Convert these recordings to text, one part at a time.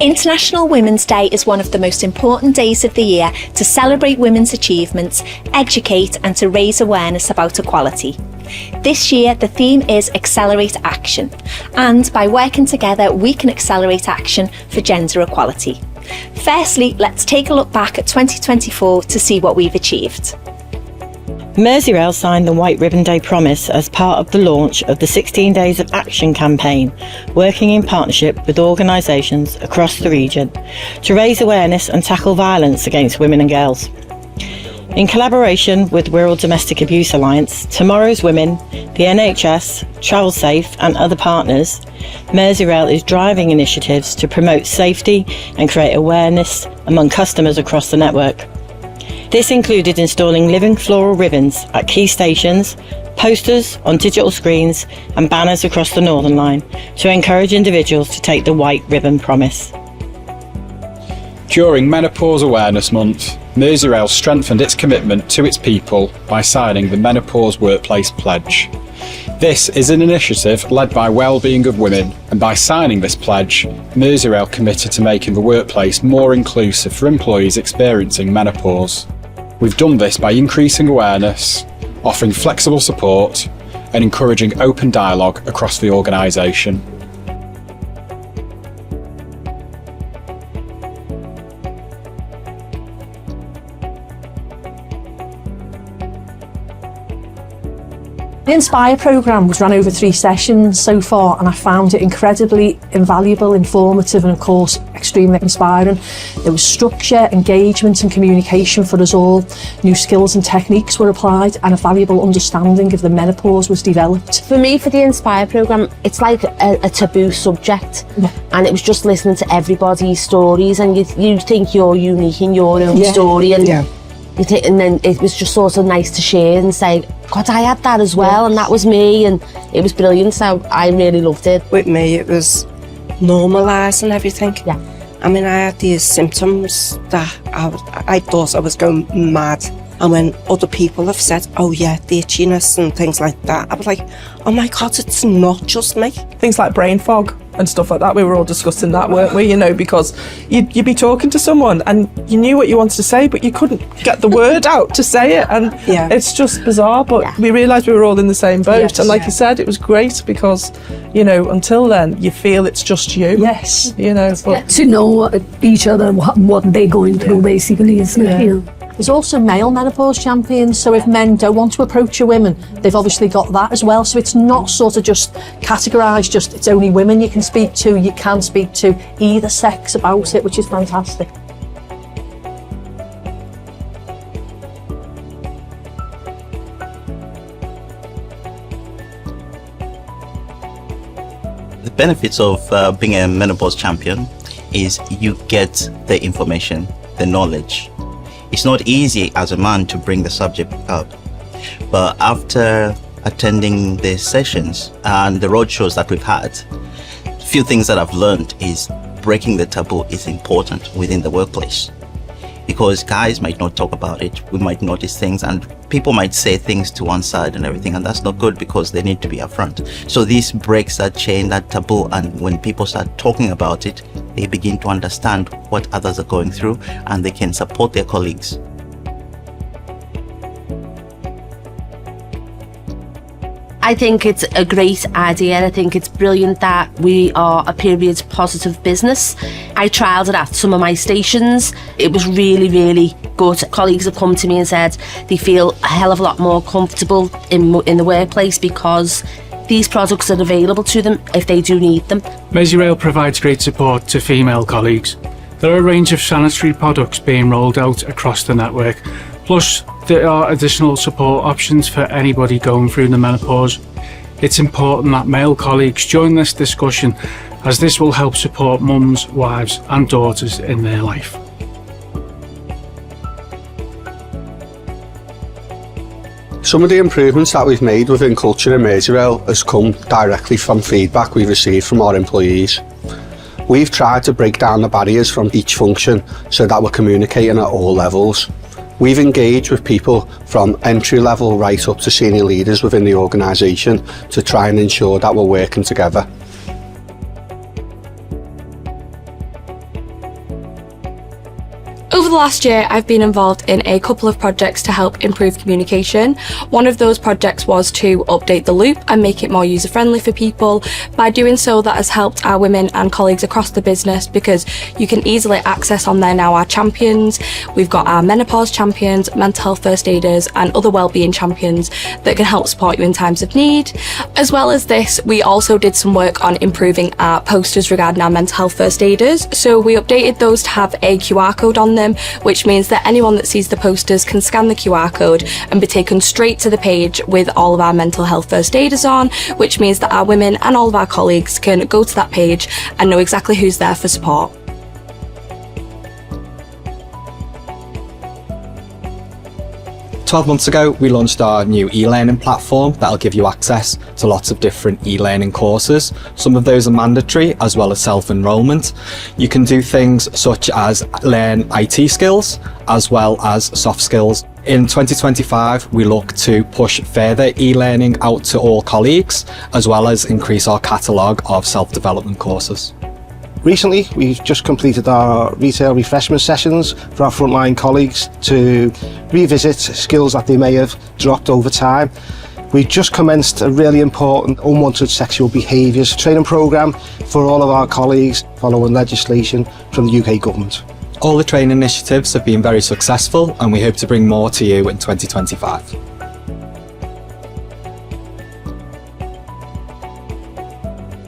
International Women's Day is one of the most important days of the year to celebrate women's achievements, educate and to raise awareness about equality. This year the theme is Accelerate Action, and by working together we can accelerate action for gender equality. Firstly, let's take a look back at 2024 to see what we've achieved. Merseyrail signed the White Ribbon Day promise as part of the launch of the 16 Days of Action campaign, working in partnership with organisations across the region to raise awareness and tackle violence against women and girls. In collaboration with Wirral Domestic Abuse Alliance, Tomorrow's Women, the NHS, Travel Safe and other partners, Merseyrail is driving initiatives to promote safety and create awareness among customers across the network. This included installing living floral ribbons at key stations, posters on digital screens and banners across the Northern Line to encourage individuals to take the White Ribbon promise. During Menopause Awareness Month, Merseyrail strengthened its commitment to its people by signing the Menopause Workplace Pledge. This is an initiative led by Wellbeing of Women, and by signing this pledge, Merseyrail committed to making the workplace more inclusive for employees experiencing menopause. We've done this by increasing awareness, offering flexible support and encouraging open dialogue across the organisation. The Inspire programme was run over 3 sessions so far, and I found it incredibly invaluable, informative and of course extremely inspiring. There was structure, engagement and communication for us all. New skills and techniques were applied and a valuable understanding of the menopause was developed. For me, for the Inspire programme, it's like a taboo subject, and it was just listening to everybody's stories, and you think you're unique in your own story, and and then it was just sort of nice to share and say, God, I had that as well, and that was me, and it was brilliant, so I really loved it. With me, it was normalising everything. I mean, I had these symptoms that I thought I was going mad, and when other people have said, oh yeah, the itchiness and things like that, I was like, oh my God, it's not just me. Things like brain fog and stuff like that, we were all discussing that, weren't we? You know, because you'd be talking to someone and you knew what you wanted to say, but you couldn't get the word out to say it, and it's just bizarre, but we realised we were all in the same boat, and like you said, it was great because, you know, until then you feel it's just you. You know, but to know each other, what they're going through basically, isn't it? You know? There's also male menopause champions, so if men don't want to approach a woman, they've obviously got that as well, so it's not sort of just categorised, just it's only women you can speak to, you can speak to either sex about it, which is fantastic. The benefits of being a menopause champion is you get the information, the knowledge. It's not easy as a man to bring the subject up, but after attending the sessions and the roadshows that we've had, a few things that I've learned is breaking the taboo is important within the workplace, because guys might not talk about it, we might notice things, and people might say things to one side and everything, and that's not good because they need to be upfront. So this breaks that chain, that taboo, and when people start talking about it, they begin to understand what others are going through and they can support their colleagues. I think it's a great idea. I think it's brilliant that we are a period positive business. I trialled it at some of my stations. It was really, really good. Colleagues have come to me and said they feel a hell of a lot more comfortable in the workplace because these products are available to them if they do need them. Merseyrail provides great support to female colleagues. There are a range of sanitary products being rolled out across the network. Plus, there are additional support options for anybody going through the menopause. It's important that male colleagues join this discussion, as this will help support mums, wives and daughters in their life. Some of the improvements that we've made within culture in Merseyrail has come directly from feedback we've received from our employees. We've tried to break down the barriers from each function so that we're communicating at all levels. We've engaged with people from entry level right up to senior leaders within the organisation to try and ensure that we're working together. Over the last year, I've been involved in a couple of projects to help improve communication. One of those projects was to update the loop and make it more user-friendly for people. By doing so, that has helped our women and colleagues across the business because you can easily access on there now our champions. We've got our menopause champions, mental health first aiders, and other wellbeing champions that can help support you in times of need. As well as this, we also did some work on improving our posters regarding our mental health first aiders. So we updated those to have a QR code on them, which means that anyone that sees the posters can scan the QR code and be taken straight to the page with all of our mental health first aiders on, which means that our women and all of our colleagues can go to that page and know exactly who's there for support. "12 months ago, we launched our new e-learning platform that'll give you access to lots of different e-learning courses. Some of those are mandatory as well as self-enrolment. You can do things such as learn IT skills as well as soft skills. In 2025, we look to push further e-learning out to all colleagues as well as increase our catalogue of self-development courses. Recently, we've just completed our retail refreshment sessions for our frontline colleagues to revisit skills that they may have dropped over time. We just commenced a really important unwanted sexual behaviours training programme for all of our colleagues following legislation from the UK government. All the training initiatives have been very successful and we hope to bring more to you in 2025.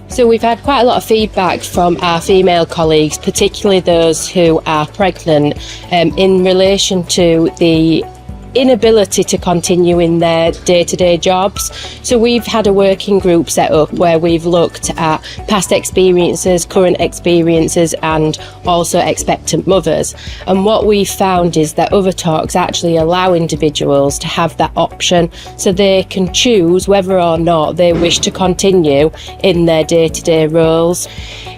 So we've had quite a lot of feedback from our female colleagues, particularly those who are pregnant, in relation to the inability to continue in their day-to-day jobs. So we've had a working group set up where we've looked at past experiences, current experiences, and also expectant mothers. And what we've found is that Other Talks actually allow individuals to have that option so they can choose whether or not they wish to continue in their day-to-day roles.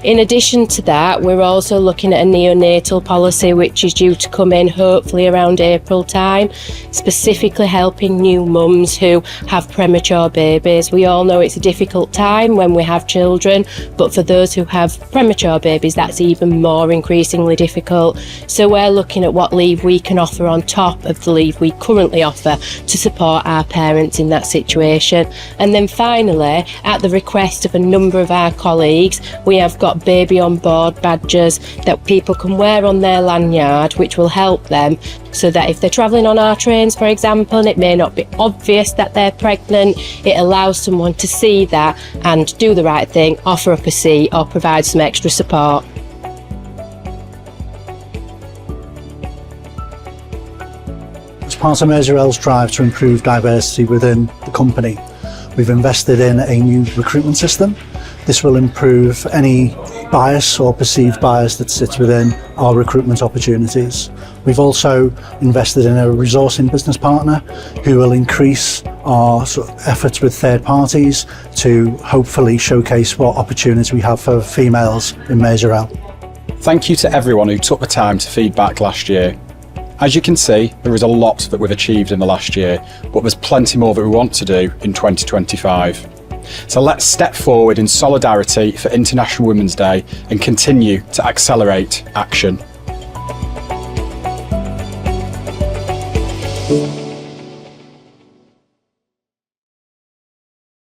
In addition to that, we're also looking at a neonatal policy which is due to come in hopefully around April time, specifically helping new mums who have premature babies. We all know it's a difficult time when we have children, but for those who have premature babies, that's even more increasingly difficult. So we're looking at what leave we can offer on top of the leave we currently offer to support our parents in that situation. And then finally, at the request of a number of our colleagues, we have got baby on board badges that people can wear on their lanyard, which will help them so that if they're travelling on our trains, for example, and it may not be obvious that they're pregnant, it allows someone to see that and do the right thing, offer up a seat or provide some extra support. As part of Merseyrail's drive to improve diversity within the company, we've invested in a new recruitment system. This will improve any bias or perceived bias that sits within our recruitment opportunities. We've also invested in a resourcing business partner who will increase our efforts with third parties to hopefully showcase what opportunities we have for females in Merseyrail. Thank you to everyone who took the time to feedback last year. As you can see, there is a lot that we've achieved in the last year, but there's plenty more that we want to do in 2025. So let's step forward in solidarity for International Women's Day and continue to accelerate action.